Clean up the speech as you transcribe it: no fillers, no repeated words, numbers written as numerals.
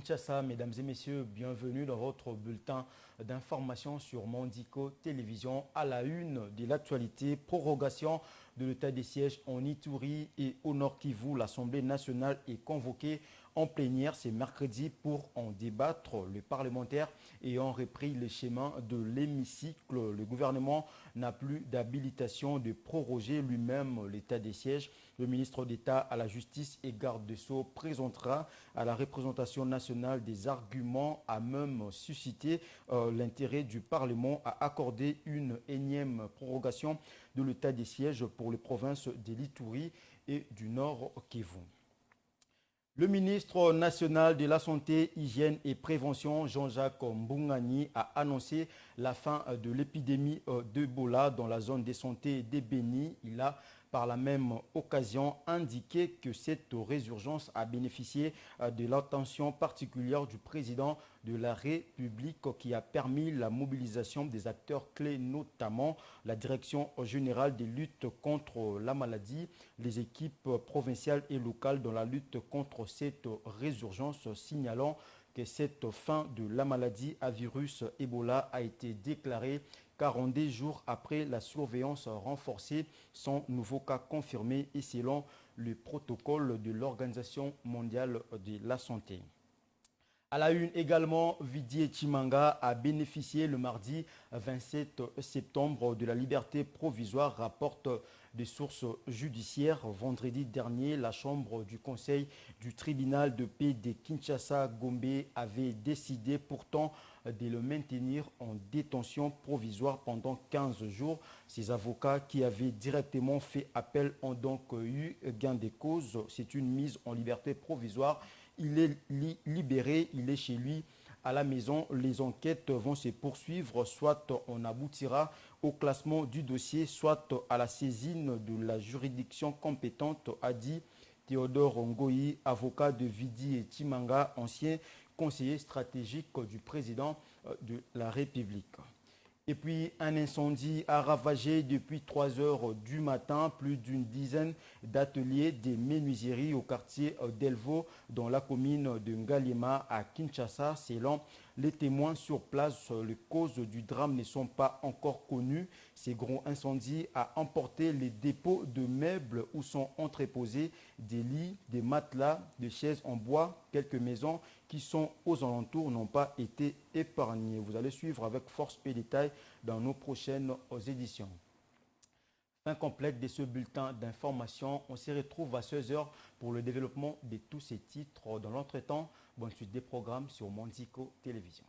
Kinshasa, mesdames et messieurs, bienvenue dans votre bulletin d'information sur Mondico Télévision. À la une de l'actualité, prorogation de l'état des sièges en Ituri et au Nord Kivu. L'Assemblée nationale est convoquée en plénière ce mercredi pour en débattre. Les parlementaires ayant repris le chemin de l'hémicycle, le gouvernement n'a plus d'habilitation de proroger lui-même l'état des sièges. Le ministre d'État à la Justice et garde des Sceaux présentera à la représentation nationale des arguments à même susciter l'intérêt du Parlement à accorder une énième prorogation de l'état des sièges pour les provinces de l'Ituri et du Nord Kivu. Le ministre national de la Santé, Hygiène et Prévention, Jean-Jacques Mbungani, a annoncé la fin de l'épidémie d'Ebola dans la zone de santé de Beni. Il a par la même occasion indiqué que cette résurgence a bénéficié de l'attention particulière du président de la République qui a permis la mobilisation des acteurs clés, notamment la Direction générale des luttes contre la maladie, les équipes provinciales et locales dans la lutte contre cette résurgence, signalant que cette fin de la maladie à virus Ebola a été déclarée 42 jours après la surveillance renforcée, sans nouveau cas confirmé et selon le protocole de l'Organisation mondiale de la santé. À la une également, Vidi Chimanga a bénéficié le mardi 27 septembre de la liberté provisoire, rapporte des sources judiciaires. Vendredi dernier, la chambre du conseil du tribunal de paix de Kinshasa-Gombe avait décidé pourtant de le maintenir en détention provisoire pendant 15 jours. Ses avocats qui avaient directement fait appel ont donc eu gain de cause. C'est une mise en liberté provisoire. Il est libéré, il est chez lui à la maison. Les enquêtes vont se poursuivre, soit on aboutira au classement du dossier, soit à la saisine de la juridiction compétente, a dit Théodore Ngoyi, avocat de Vidi et Chimanga, ancien conseiller stratégique du président de la République. Et puis, un incendie a ravagé depuis 3 heures du matin plus d'une dizaine d'ateliers de menuiserie au quartier d'Elvo, dans la commune de Ngalema à Kinshasa. Selon les témoins sur place, les causes du drame ne sont pas encore connues. Ces gros incendies a emporté les dépôts de meubles où sont entreposés des lits, des matelas, des chaises en bois. Quelques maisons qui sont aux alentours n'ont pas été épargnées. Vous allez suivre avec force et détail dans nos prochaines éditions. Fin complète de ce bulletin d'information. On se retrouve à 16 h pour le développement de tous ces titres. Dans l'entretemps, bonne suite des programmes sur Mondico Télévision.